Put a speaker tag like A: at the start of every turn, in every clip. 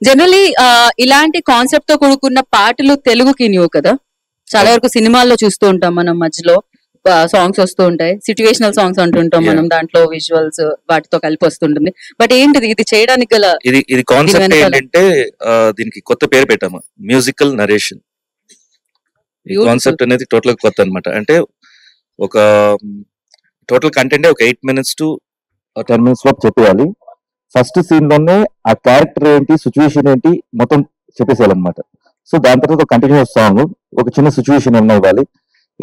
A: Generally ఇలాంటి concept తో కూడుకున్న పాటలు తెలుగుకి న్యూ కదా. చాలా వరకు సినిమాల్లో చూస్తూ ఉంటాం మనం, మధ్యలో సాంగ్స్ వస్తూ ఉంటాయి, సిచ్యువేషనల్ సాంగ్స్ అంటుంటాం మనం, దాంట్లో విజువల్స్ వాటితో కలిపి వస్తుంటుంది. బట్ ఏంటిది ఇది చేయడానికి గల
B: ఇది కాన్సెప్ట్ ఏంటంటే దీనికి కొత్త పేరు పెట్టాము, మ్యూజికల్ నరేషన్. ఈ కాన్సెప్ట్ అనేది టోటల్ కొత్త అన్నమాట. అంటే ఒక టోటల్ కంటెంట్ ఒక 8 minutes to 10 minutes లోపు చెప్పేయాలి. ఫస్ట్ సీన్ లోనే ఆ క్యారెక్టర్ ఏంటి, సిచ్యువేషన్ ఏంటి మొత్తం చెప్పేసేయాలన్నమాట. సో దాని తర్వాత ఒక కంటిన్యూస్ సాంగ్, ఒక చిన్న సిచ్యువేషన్ ఏమన్నా ఇవ్వాలి,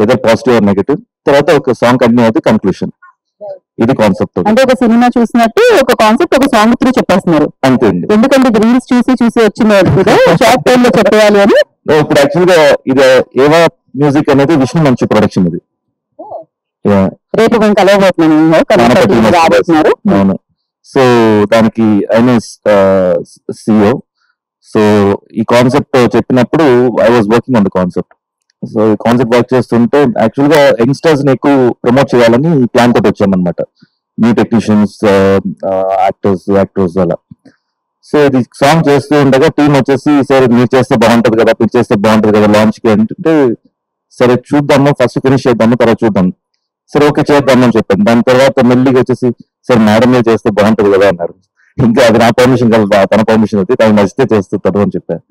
B: ఏదో పాజిటివ్ ఆర్ నెగటివ్, తర్వాత ఒక సాంగ్ కంటిన్యూ అవుతుంది, కన్క్లూషన్. ఇది కాన్సెప్ట్.
C: అంటే ఒక సినిమా చూసినట్టు ఒక కాన్సెప్ట్ ఒక సాంగ్ త్రూ చెప్పేస్తున్నారు
B: అంతే అండి.
C: ఎందుకంటే రీల్స్ చూసి వచ్చిన షార్ట్ టైమ్ లో చెప్పేయాలి అని.
B: ఇప్పుడు యాక్చువల్ గా ఇది ఏవా మ్యూజిక్ అనేది విష్ణు మంచి ప్రొడక్షన్ ఇది.
C: రేపు మేము కలవబోతున్నారు.
B: అవును. సో దానికి ఆయన సిఓ. సో ఈ కాన్సెప్ట్ చెప్పినప్పుడు I was working on the concept. So ఈ కాన్సెప్ట్ వర్క్ చేస్తుంటే యాక్చువల్ గా యంగ్స్టర్స్ ని ఎక్కువ ప్రమోట్ చేయాలని ప్లాన్ తోటి వచ్చామన్నమాట. న్యూ టెక్నీషియన్స్, యాక్టర్స్ అలా. సో ఇది సాంగ్ చేస్తూ ఉండగా టీం వచ్చేసి సరే మీరు చేస్తే బాగుంటది కదా, మీరు చేస్తే బాగుంటది కదా లాంచ్ కి అంటే, సరే చూద్దాము, ఫస్ట్ ఫినిష్ చేద్దాము, తర్వాత చూద్దాం. సరే ఓకే చేద్దామని చెప్పాను. దాని తర్వాత మెల్లిగా వచ్చేసి సరే మేడం మీద చేస్తే బాగుంటది కదా అన్నారు. ఇంకా అది నా పర్మిషన్ కదా, తన పర్మిషన్ అయితే తను నచ్చితే చేస్తుంటారు అని చెప్పాను.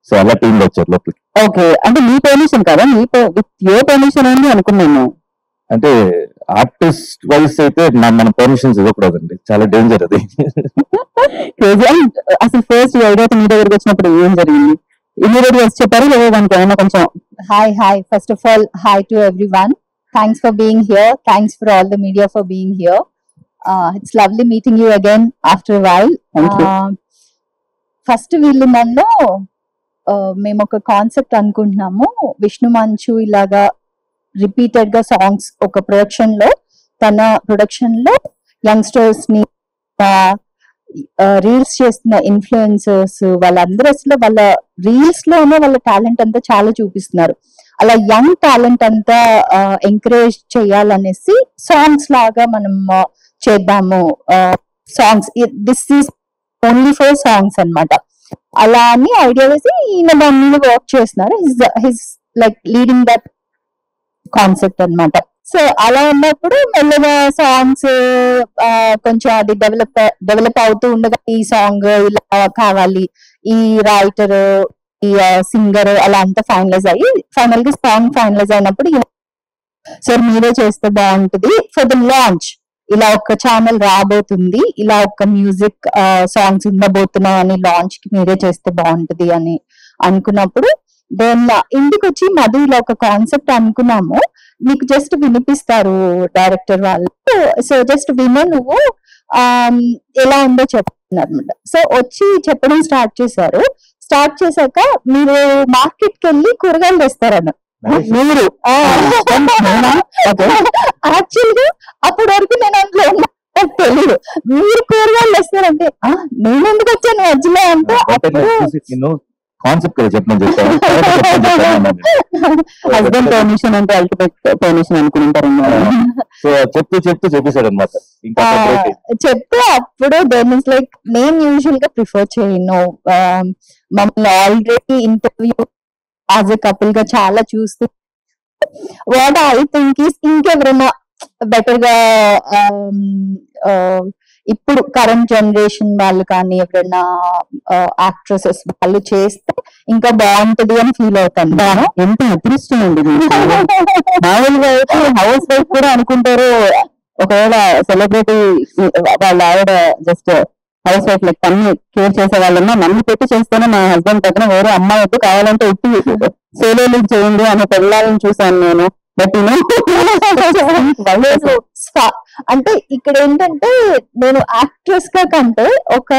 B: సో అలా టీమ్ లో వచ్చారు లోపలికి.
C: ఓకే, అంటే మీ పర్మిషన్ కదా, విత్ యువర్ పర్మిషన్ అని అనుకున్నాను.
B: అంటే ఆర్టిస్ట్ వైస్ అయితే మన పర్మిషన్స్ ఇవ్వకూడదండి, చాలా డేంజర్ అది.
C: అసలు ఫస్ట్ ఐడియా మీ దగ్గరికి వచ్చినప్పుడు ఏం జరిగింది? ఇమీడియట్ గా చెప్పారు లేదా దానికి ఏమైనా కొంచెం?
D: Hi first of all hi to everyone. Thanks for being here. Thanks for all the media for being here. It's lovely meeting you again after a while.
C: Thank you.
D: First వీళ్ళు నన్ను మేము ఒక కాన్సెప్ట్ అనుకుంటున్నాము, విష్ణు మంచు ఇలాగా repeated గా songs ఒక production లో, తన ప్రొడక్షన్ లో యంగ్స్టర్స్ ని, రీల్స్ చేస్తున్న ఇన్ఫ్లుయెన్సర్స్ వాళ్ళందరూ అసలు వాళ్ళ రీల్స్ లోనే వాళ్ళ టాలెంట్ అంతా చాలా చూపిస్తున్నారు. అలా యంగ్ టాలెంట్ అంతా ఎంకరేజ్ చేయాలనేసి సాంగ్స్ లాగా మనం చేద్దాము. Songs this is only for songs అన్నమాట. అలా అని ఐడియా వేసి ఈయన దాని మీద వర్క్ చేస్తున్నారు. His like leading that concept అన్నమాట. సో అలా ఉన్నప్పుడు మెల్లగా సాంగ్స్ కొంచెం అది డెవలప్ అవుతూ ఉండగా ఈ సాంగ్ ఇలా కావాలి, ఈ రైటర్, ఈ సింగర్ అలా అంతా ఫైనలైజ్ అయ్యి ఫైనల్ గా సాంగ్ ఫైనలైజ్ అయినప్పుడు సార్ మీరే చేస్తే బాగుంటుంది ఫర్ ద లాంచ్, ఇలా ఒక ఛానల్ రాబోతుంది, ఇలా ఒక మ్యూజిక్ సాంగ్స్ ఉండబోతున్నాయి అని లాంచ్ కి మీరే చేస్తే బాగుంటుంది అని అనుకున్నప్పుడు దెన్ ఇంటికి వచ్చి మధు ఇలా ఒక కాన్సెప్ట్ అనుకున్నాము, నీకు జస్ట్ వినిపిస్తారు డైరెక్టర్ వాళ్ళు, సో జస్ట్ విను నువ్వు ఎలా ఉందో చెప్తున్నారు అనమాట. సో వచ్చి చెప్పడం స్టార్ట్ చేశారు. స్టార్ట్ చేశాక మీరు మార్కెట్ కి వెళ్ళి కూరగాయలు తెస్తారన్న మీరు. యాక్చువల్ గా అప్పటి వరకు నేను అందులో తెలియదు, మీరు కూరగాయలు తెస్తారంటే నేను ఎందుకు వచ్చాను మధ్యలో అంటే
B: కాన్సెప్ట్
C: హస్బెండ్ పర్మిషన్ అంటే అల్టిమేట్ పర్మిషన్ అనుకుంటారు.
B: సో చెప్తూ చెప్పేశాడు అనమాట.
D: చెప్తే అప్పుడు దెన్ ఇస్ లైక్ నేను యూజువల్ గా ప్రిఫర్ చేయను, మమ్మల్ని already interview as a couple గా చాలా చూస్తూ వాట్ ఐ థింక్ ఈస్ ఇంకెవరైనా బెటర్ గా ఇప్పుడు కరెంట్ జనరేషన్ వాళ్ళు కానీ ఎవరైనా యాక్ట్రెసెస్ వాళ్ళు చేస్తే ఇంకా బాగుంటది అని ఫీల్ అవుతాను.
C: ఎంత అదృష్టం అండి. మామూలుగా అయితే హౌస్ వైఫ్ కూడా అనుకుంటారు, ఒకవేళ సెలబ్రిటీ వాళ్ళ ఆవిడ జస్ట్ హౌస్ వైఫ్ లైక్ అన్ని కేర్ చేసే వాళ్ళన్నా నన్ను పెట్టి చేస్తేనే మా హస్బెండ్ పక్కన వేరే అమ్మాయి వద్దు, కావాలంటే ఉట్టి సోలో చేయండి అనే పెళ్ళాలని చూసాను నేను. బట్
D: అంటే ఇక్కడ ఏంటంటే నేను యాక్ట్రెస్ గా కంటే ఒక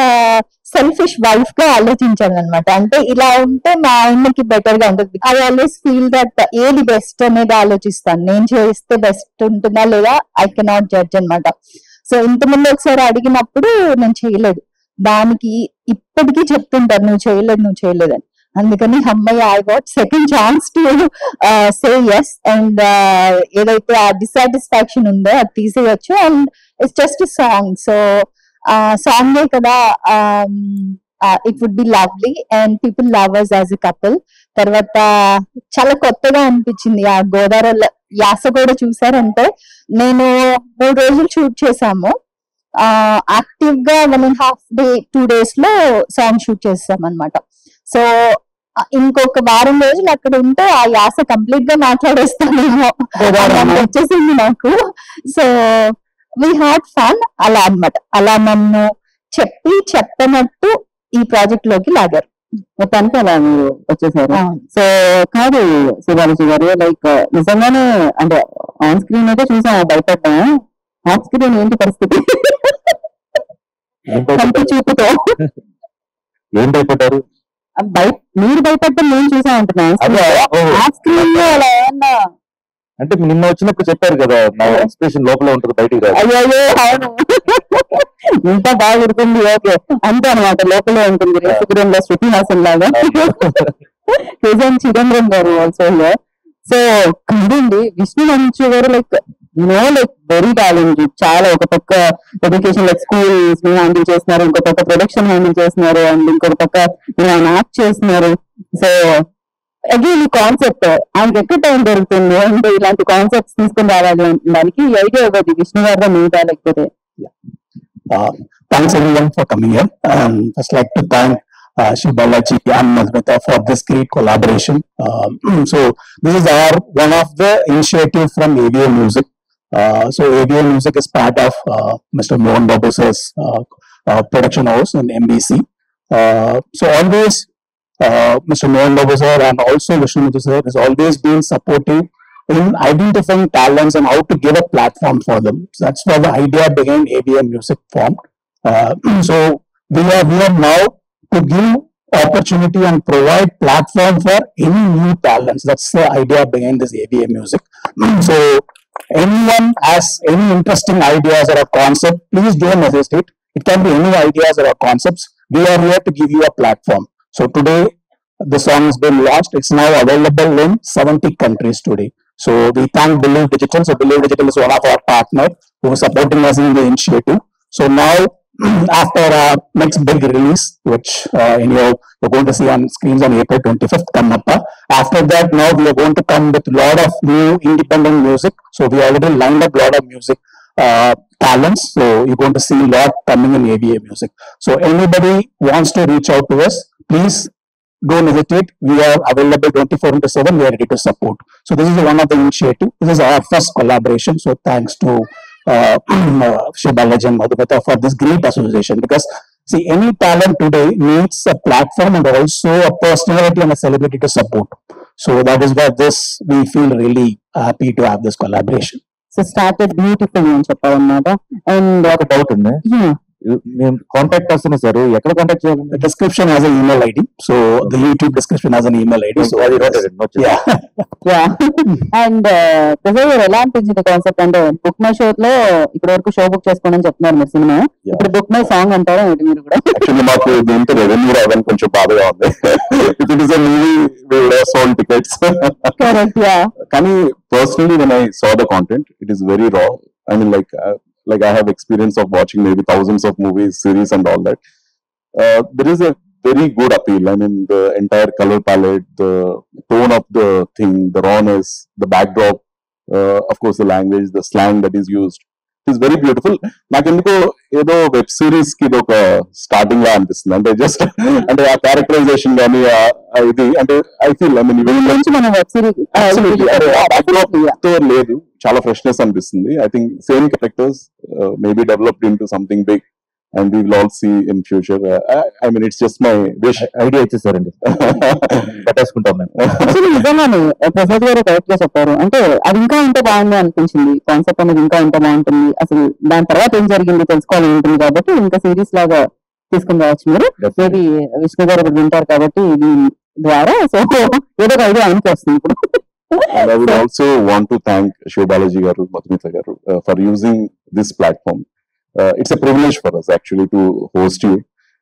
D: సెల్ఫిష్ వైఫ్ గా ఆలోచించాను అనమాట. అంటే ఇలా ఉంటే మా ఆయనకి బెటర్ గా ఉంటుంది. ఐ ఆల్వేస్ ఫీల్ దట్ ఏది బెస్ట్ అనేది ఆలోచిస్తాను, నేను చేస్తే బెస్ట్ ఉంటుందా లేదా ఐ కెనాట్ జడ్జ్ అనమాట. సో ఇంతకుముందు ఒకసారి అడిగినప్పుడు నేను చేయలేదు, దానికి ఇప్పటికీ చెప్తుంటారు నువ్వు చేయలేదు అని. అందుకని అమ్మాయి I got second chance to say yes and ఏదైతే ఆ డిసాటిస్ఫాక్షన్ ఉందో అది తీసేయచ్చు. And it's just song, so సాంగే కదా it would be lovely and people love us as a couple. తర్వాత చాలా కొత్తగా అనిపించింది ఆ గోదావరి యాస కూడా. చూసారంటే నేను 3 రోజులు షూట్ చేసాము. యాక్టివ్ గా 1.5 day 2 days లో సాంగ్ షూట్ చేసాం అనమాట. సో ఇంకొక వారం రోజులు అక్కడ ఉంటే ఆ యాస కంప్లీట్ గా మాట్లాడేస్తానేమో వచ్చేసింది నాకు. సో వీ హ్యాడ్ ఫన్ అలా అన్నమాట. అలా నన్ను చెప్పనట్టు ఈ ప్రాజెక్ట్ లోకి లాగారు.
C: మొత్తానికి అలా మీరు వచ్చేసారు. సో కాదు శివాలజీ గారు, లైక్ నిజంగానే అంటే ఆన్ స్క్రీన్ అయితే చూసాం భయపడ్డా, ఆఫ్ స్క్రీన్ ఏంటి పరిస్థితి? కంటి చూపుతో
B: ఏం భయపడ్డారు?
C: మీరు భయపడ్డం నేను చూసా ఉంటున్నాను. ఆఫ్ స్క్రీన్ లో అలా ఏమన్నా
B: అంటే నిన్న వచ్చినప్పుడు చెప్పారు కదా, నా ఎక్స్ప్రెషన్ లోపల ఉంటుంది బయటికి రాదు.
C: అయ్యో అవును, ఇంత బాగా ఉంటుంది. ఓకే, అంతే అనమాట, లోపలే ఉంటుంది. రేసుగురం లో శృతి హాసన్ లాగా చిదంబరం గారు ఆల్సో. సో కదండి విష్ణు మంచు గారు లైక్ వెరీ టాలెంటెడ్. చాలా ఒక పక్క ఎడ్యుకేషన్ లైక్ స్కూల్స్ హ్యాండిల్ చేస్తున్నారు, ఇంకో పక్క ప్రొడక్షన్ హ్యాండిల్ చేస్తున్నారు, అండ్ ఇంకొక పక్క ఆయన యాక్ట్ చేస్తున్నారు. సో అగైన్ ఈ కాన్సెప్ట్ ఆయనకి ఎక్కడ టైం దొరుకుతుంది అంటే ఇలాంటి కాన్సెప్ట్స్ తీసుకుని రావాలి దానికి ఐడియా ఇవ్వదు విష్ణు గారు మీదా లేకపోతే?
E: Thanks everyone for coming here. First like to thank Shiv Balaji and Madhumita for this great collaboration. So this is one of the initiative from AVA Music. So AVA Music is part of Mr. Mohan Babu sir's production house in MBC. So always Mr. Mohan Babu sir and also Vishnu Muthu sir has always been supportive in identifying talents and how to give a platform for them. So that's where the idea behind AVA Music formed. So we are here now to give opportunity and provide platform for any new talents. That's the idea behind this AVA Music. So anyone has any interesting ideas or a concept, please don't hesitate. It can be any ideas or concepts. We are here to give you a platform. So today the song has been launched. It's now available in 70 countries today. So we thank Believe Digital. So Believe Digital is one of our partners who is supporting us in the initiative. So now after our next big release, which you're going to see on screens on April 25th, Kannappa. After that, now we are going to come with a lot of new independent music. So we already lined up a lot of music talents. So you're going to see a lot coming in AVA Music. So anybody wants to reach out to us, please don't hesitate. We are available 24/7. We are ready to support. So this is one of the initiative. This is our first collaboration. So thanks to Shiv Balaji and Madhumita for this great association. Because see, any talent today needs a platform and also a personality and a celebrity to support. So that is why we feel really happy to have this collaboration.
C: So started beautiful అని చెప్పాలన్నమాట. And
B: ఒక doubt ఉంది, మేము contact person sir ఎక్కడ contact చేయాలి?
E: The description has an email ID. So the YouTube description has an email ID. So yeah.
C: And Prasad గారు ఎలా అనిపించింది concept? అంటే బుక్ మై షో లో ఇప్పటి వరకు షో బుక్ చేసుకోండి అని చెప్తున్నారు మీరు సినిమా, ఇప్పుడు బుక్ మై సాంగ్ అంటారా ఏంటి మీరు కూడా?
B: యాక్చువల్లీ మాకు దీంతో రెవెన్యూ రావడానికి కొంచెం బాధగా ఉంది. If it is a movie we would have sold tickets.
C: Correct, ya.
B: కానీ personally when I saw the content, it is very raw. I mean like I have experience of watching maybe thousands of movies, series and all that. There is a very good appeal. I mean, the entire color palette, the tone of the thing, the rawness, the backdrop, of course the language, the slang that is used. It is very beautiful. నాకెందుకో ఏదో web series కి ఇది ఒక starting లా అనిపిస్తుంది. అంటే just అంటే ఆ characterisation కానీ ఇది అంటే ఐ ఫీల్ ఐ మీన్
C: మన వెబ్ సిరీస్
B: తో లేదు, చాలా ఫ్రెష్నెస్ అనిపిస్తుంది. I think same characters maybe developed into something big and we will all see in future. I mean, it's just my wish. Idea ఇచ్చేసారండి, పట్టేసుకుంటాం మేము.
C: నిజంగానే ప్రసాద్ గారు కరెక్ట్ గా చెప్పారు. అంటే అది ఇంకా ఉంటే బాగుంది అనిపించింది, కాన్సెప్ట్ అనేది ఇంకా ఉంటే బాగుంటుంది. అసలు దాని తర్వాత ఏం జరిగింది తెలుసుకోవాలని ఉంటుంది కాబట్టి ఇంకా సిరీస్ లాగా తీసుకుని రావచ్చు మీరు. మేబీ విష్ణు గారు ఇప్పుడు వింటారు కాబట్టి ఇది ద్వారా సో ఏదో ఒక ఐడియా ఆయనకి వస్తుంది ఇప్పుడు.
B: And I would also want to thank Shiv Balaji garu, Madhumita garu for using this platform. It's a privilege for us actually to host you.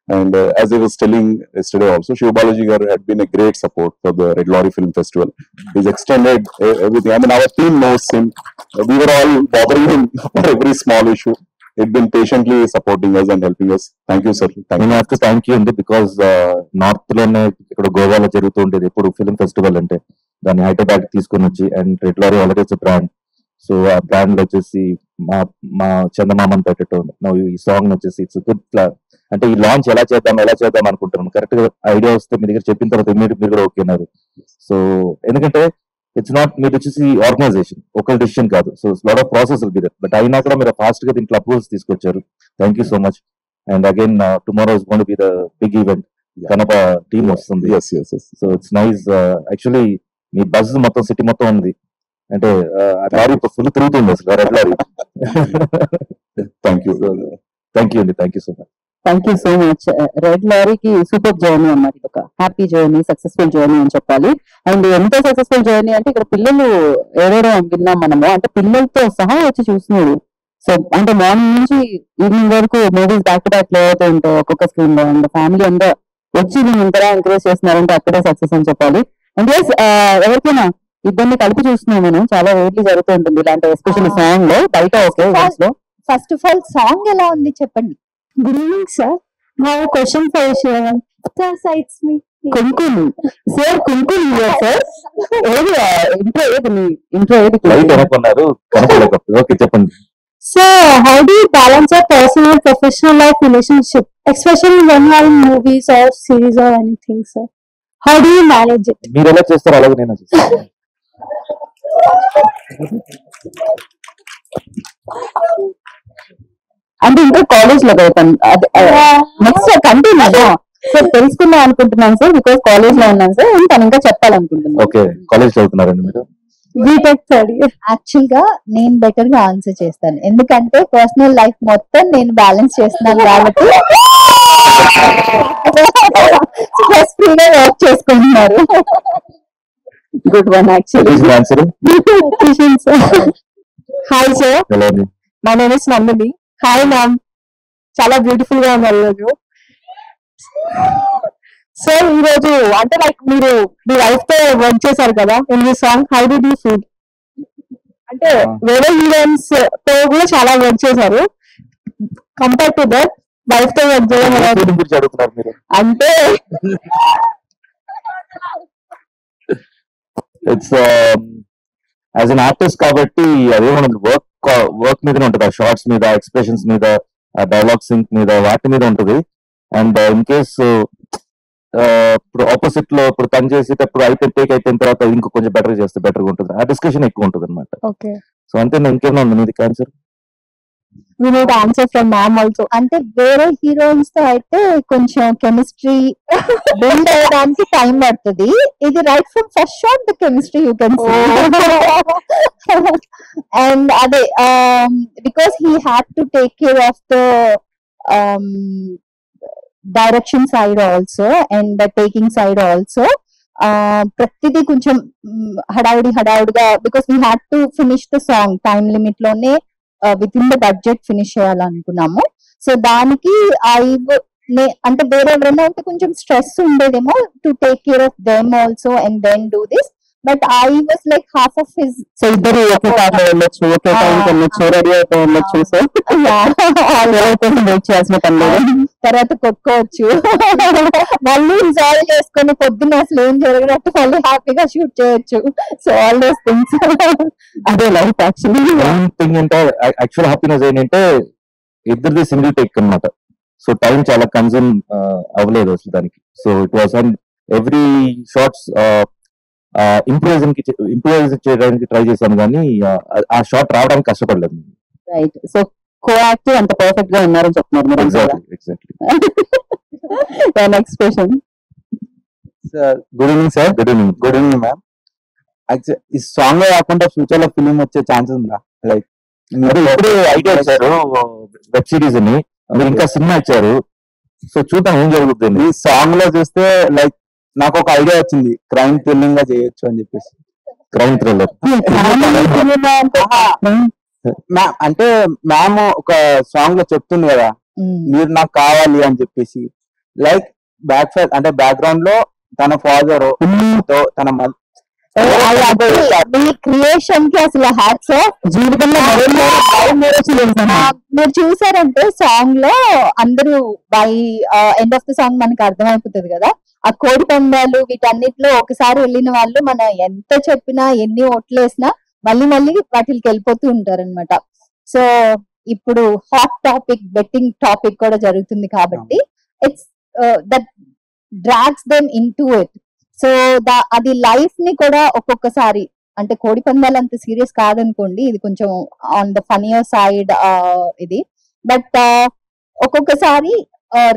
B: And as I was telling yesterday also, Shiv Balaji garu had been a great support for the Red Lorry Film Festival. He's extended everything. I mean, our team knows him. We were all bothering him for every small issue.
F: been patiently supporting us and helping us. Thank you, sir.
B: నేను have to thank you అండి, because north లోనే ఇక్కడ గోవాలో జరుగుతూ ఉండేది ఎప్పుడు film festival అంటే దాన్ని హైదరాబాద్ తీసుకొని వచ్చి, and red lorry already it's brand. So ఆ బ్రాండ్ వచ్చేసి మా చందమామని పెట్టడం, ఈ సాంగ్ వచ్చేసి ఇట్స్ గుడ్ ప్లాన్. అంటే ఈ లాంచ్ ఎలా చేద్దాం అనుకుంటున్నాను. కరెక్ట్ గా ఐడియా వస్తే మీ దగ్గర చెప్పిన తర్వాత మీరు కూడా ఓకే అన్నారు. సో ఎందుకంటే ఇట్స్ నాట్, మీరు వచ్చేసి ఆర్గనైజేషన్ ఒక డిసిషన్ కాదు. So lot of process will be that, but అయినా కూడా మీరు ఫాస్ట్ గా దీంట్లో అప్రూవల్స్ తీసుకొచ్చారు. Thank you so much. And again tomorrow is going to be the big event. కనప టీమ్ వస్తుంది. So it's nice. యాక్చువల్లీ మీ బజ్ మొత్తం సిటీ మొత్తం ఉంది. అంటే లారీ ఫుల్ తిరుగుతుంది అసలు రెడ్ లారీ.
F: థ్యాంక్ యూ
B: అండి, thank you so much.
C: Thank you so much. Red లారీకి సూపర్ జర్నీ అన్నమాట. ఇది ఒక హ్యాపీ జర్నీ, సక్సెస్ఫుల్ జర్నీ అని చెప్పాలి. అండ్ ఎంత సక్సెస్ఫుల్ జర్నీ అంటే ఇక్కడ పిల్లలు ఏడవడం విన్నాం మనము, అంటే పిల్లలతో సహా వచ్చి చూస్తున్నారు. సో అంటే మార్నింగ్ నుంచి ఈవినింగ్ వరకు movies back to back play అవుతూ ఉంటాయి ఒక్కొక్క స్క్రీన్ లో. అండ్ ఫ్యామిలీ అంతా వచ్చి నేను ఇంతగా ఎంకరేజ్ చేస్తున్నారంటే అక్కడే సక్సెస్ అని చెప్పాలి. అండ్ ఎవరికైనా ఇద్దరిని కలిపి చూస్తున్నాం మనం, చాలా రేట్లీ జరుగుతూ ఉంటుంది ఇలాంటి, ఎస్పెషల్లీ సాంగ్ లో. బయట ఓకే లో
D: ఫస్ట్ ఆఫ్ ఆల్ సాంగ్ ఎలా ఉంది చెప్పండి. Good evening sir. My question for sir సైట్స్ మీ
C: కుంకుమ్ సార్, కుంకుమ్ సార్. ఏది ఇంట్రో ఏది
B: లైట్ అనుకున్నారు కనపడలేదు. ఓకే చెప్పండి.
D: So, how do you balance your personal and professional life relationship, especially when you are in movies or series or anything, sir? How do you manage it?
B: మీరు ఎలా చేస్తారో అలాగే నేను చేస్తాను.
C: అంటే ఇంకా కాలేజ్ లో కదా నెక్స్ట్ కంటిన్యూ సార్ తెలుసుకుందాం అనుకుంటున్నాను సార్, బికాస్ కాలేజ్ లో ఉన్నాను సార్. తను ఇంకా చెప్పాలనుకుంటున్నాను.
B: ఓకే, కాలేజ్ చదువుతున్నారండి మీరు?
D: BTech third year. యాక్చువల్ గా నేను బెటర్ గా ఆన్సర్ చేస్తాను, ఎందుకంటే పర్సనల్ లైఫ్ మొత్తం నేను బ్యాలెన్స్ చేస్తున్నాను కాబట్టి. స్ట్రెస్ ఫ్రీగా వర్క్ చేసుకుంటున్నారు.
C: Good one actually.
D: Hi sir,
B: ఎలా ఉంది?
D: My name is Nandini. Hi ma'am, చాలా బ్యూటిఫుల్ గా ఉన్నారు ఈరోజు. సార్ ఈ రోజు అంటే లైక్ మీరు మీ వైఫ్ తో వర్క్ చేశారు కదా in the song, how did you feel? అంటే వేరే హీరోయిన్స్ తో కూడా చాలా వర్క్ చేశారు, కంపేర్ టు దట్ వైఫ్ తో వర్క్ చేయడం
B: గురించి అడుగుతున్నారు మీరు?
D: అంటే
B: ఇట్స్ యాజ్ అన్ ఆర్టిస్ట్ కాబట్టి అదేమన్నా వర్క్ మీదనే ఉంటుంది. ఆ షార్ట్స్ మీద, ఎక్స్ప్రెషన్స్ మీద, ఆ డైలాగ్ సింక్ మీద, వాటి మీద ఉంటుంది. అండ్ ఇన్ కేస్ ఇప్పుడు ఆపోజిట్ లో ఇప్పుడు పని చేసేటప్పుడు టేక్ అయిపోయిన తర్వాత ఇంకో కొంచెం బెటర్ చేస్తే బెటర్ గా ఉంటుంది. ఆ డిస్కషన్ ఎక్కువ ఉంటుంది అనమాట.
D: ఓకే.
B: సో అంతే. ఇంకేమైనా ఉంది నీది answer?
D: we need answer from ma'am also. అంటే వేరే హీరోయిన్స్ తో అయితే కొంచెం కెమిస్ట్రీ బిల్డ్ అవ్వడానికి టైం పడుతుంది. ఇది right from first shot the chemistry you can see. And అదే because he had to take care of the direction side also and the taking side also. ప్రతిదీ కొంచెం హడావుడిగా, because we had to finish the song time limit లోనే within the budget finish చేయాలనుకున్నాము. So దానికి అంటే వేరే ఎవరైనా ఉంటే కొంచెం స్ట్రెస్ ఉండేదేమో to take care of them also and then do this. But I was like half of his.
C: So ఇద్దరు ఒకే కార్ లో వెళ్ళొచ్చు, ఒకే టైం వెళ్ళొచ్చు, రెడీ అయిపోయి వెళ్ళొచ్చు. సో వెయిట్ చేయాల్సిన పని లేదు.
D: తర్వాత కొట్టుకోవచ్చు, మళ్ళీ ఎంజాయ్ చేసుకొని పొద్దున్న అసలు ఏం జరగనట్టు మళ్ళీ హ్యాపీగా షూట్ చేయొచ్చు. సో ఆల్ దోస్ థింగ్స్
C: అదే లైఫ్ యాక్చువల్లీ.
B: థింగ్ అంటే యాక్చువల్ హ్యాపీనెస్ ఏంటంటే ఇద్దరిది సింగిల్ టేక్ అన్నమాట. సో టైం చాలా కన్జ్యూమ్ అవ్వలేదు అసలు దానికి. So it was and every shots improvise చేయడానికి ట్రై చేశాను, కానీ ఆ షార్ట్ రావడానికి కష్టపడలేదు.
C: రైట్. సో కో యాక్టివ్ అంత పర్ఫెక్ట్ గా ఉన్నారని చెప్తున్నారు మీరు.
B: Exactly.
C: Next question.
G: Good evening sir.
B: Good evening.
G: Good evening ma'am. ఈ సాంగ్ కాకుండా ఫ్యూచర్ లో ఫిలిం వచ్చే ఛాన్సెస్ ఉందా? లైక్
B: ఇప్పుడు ఐడియా ఇచ్చారు వెబ్ సిరీస్ అని, మీరు ఇంకా సినిమా ఇచ్చారు. సో చూద్దాం ఏం జరుగుతుంది.
G: ఈ సాంగ్ లో చూస్తే లైక్ నాకు ఒక ఐడియా వచ్చింది, క్రైమ్ థ్రిల్లింగ్ గా చేయొచ్చు అని చెప్పేసి.
B: క్రైమ్ థ్రిల్లర్
G: అంటే మ్యామ్ ఒక సాంగ్ లో చెప్తుంది కదా, మీరు నాకు కావాలి అని చెప్పేసి. లైక్ బ్యాక్ గ్రౌండ్ లో తన ఫాదర్ తో తన
D: మీ క్రియేషన్ కి అసలు హ్యాట్స్
C: జీవితంలో
D: మీరు చూసారంటే సాంగ్ లో అందరూ by end of the song మనకి అర్థమైపోతుంది కదా, ఆ కోడి పందాలు వీటన్నిటిలో ఒకసారి వెళ్ళిన వాళ్ళు మనం ఎంత చెప్పినా ఎన్ని ఓట్లు వేసినా మళ్ళీ మళ్ళీ వాటికి వెళ్ళిపోతూ ఉంటారన్నమాట. సో ఇప్పుడు హాట్ టాపిక్ బెట్టింగ్ టాపిక్ కూడా జరుగుతుంది కాబట్టి it's that drags them in to it. So అది లైఫ్ ని కూడా ఒక్కొక్కసారి, అంటే కోడి పందాలు అంత సీరియస్ కాదనుకోండి, ఇది కొంచెం ఆన్ ద ఫనియర్ సైడ్ ఇది. బట్ ఒక్కొక్కసారి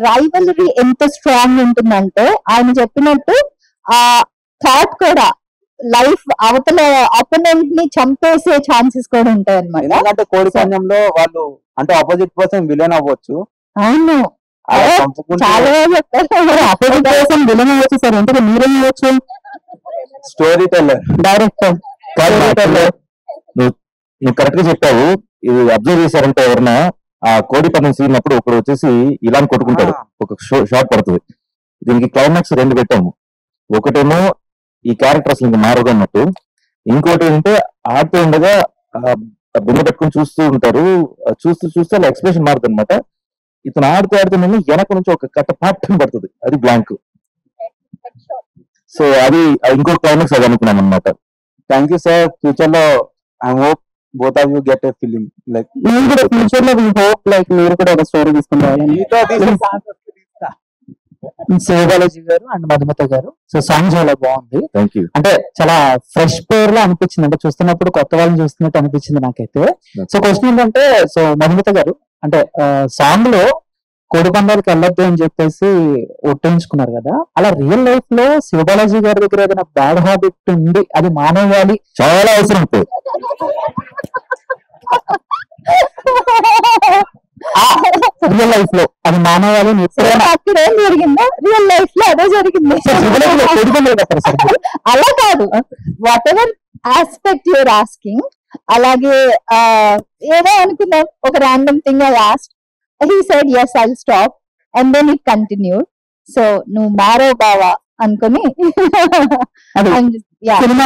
D: రైవలరీ ఎంత స్ట్రాంగ్ ఉంటుందంటే ఆయన చెప్పినట్టు ఆ థాట్ కూడా లైఫ్ అవతల అపోనెంట్ ని చంపేసే ఛాన్సెస్ కూడా ఉంటాయి అనమాట.
G: ఎందుకంటే కోడి పందెంలో వాళ్ళు అంటే ఆపోజిట్ పర్సన్ విలన్ అవ్వచ్చు.
D: అవును,
G: అలా చంపుకుంటే
D: చాలా చెప్పారు.
C: అపోజిట్ పర్సన్ విలన్ అవ్వచ్చు సార్, ఎందుకు మీరేం అవ్వచ్చు?
G: Story teller,
C: director.
B: నువ్వు కరెక్ట్ గా చెప్పావు. ఇది అబ్జర్వ్ చేశారంటే ఎవరన్నా ఆ కోడి పందెం సీన్ అప్పుడు ఒకడు వచ్చేసి ఇలా కొట్టుకుంటాడు, ఒక షాట్ పడుతుంది. దీనికి క్లైమాక్స్ 2 పెట్టాము. ఒకటేమో ఈ క్యారెక్టర్ అసలు ఇంకా మారదు అన్నట్టు, ఇంకోటి ఏంటంటే ఆడుతూ ఉండగా బిందె పెట్టుకుని చూస్తూ ఉంటారు, చూస్తూ చూస్తే అలా ఎక్స్ప్రెషన్ మారుతుంది అనమాట. ఇతను ఆడుతూ నేను వెనక నుంచి ఒక కట్ట పాటం పడుతుంది, అది బ్లాంక్. సో అది ఇంకో క్లైమాక్స్ అది అనుకున్నాం అనమాట.
G: Thank you sir. ఫ్యూచర్ లో I hope both of you get a film like
C: మీరు కూడా ఫ్యూచర్ లో హోప్ లైక్ మీరు కూడా ఒక స్టోరీ తీసుకుంటారు. శివబాలాజీ గారు అండ్ మధుమిత గారు. సో సాంగ్ చాలా బాగుంది.
B: Thank you.
C: అంటే చాలా ఫ్రెష్ పేర్ లా అనిపించింది, అంటే చూస్తున్నప్పుడు కొత్త వాళ్ళని చూస్తున్నట్టు అనిపించింది నాకైతే. సో క్వశ్చన్ ఏంటంటే, సో మధుమిత గారు అంటే సాంగ్ లో కోడి పందాలకు వెళ్ళొద్దు అని చెప్పేసి ఒట్టేయించుకున్నారు కదా, అలా రియల్ లైఫ్ లో శివబాలాజీ గారి దగ్గర ఏదైనా బ్యాడ్ హ్యాబిట్ ఉంది అది మానేయాలి
B: చాలా అవసరం ఉంటుంది.
C: రియల్ లైఫ్ లో అది మానేయాలి అని ఎప్పుడైనా
D: అక్కడ ఏం జరిగిందో రియల్ లైఫ్ లో అదే జరిగింది.
C: కోడి పందాలు పెట్టారు సార్.
D: అలా కాదు, whatever aspect you're asking. అలాగే ఏదో అనుకున్నాం, ఒక random thing I asked, he said yes, I'll stop, and then it continued. So నువ్వు మారో బావా అనుకుని
C: అది
D: yeah.
C: సినిమా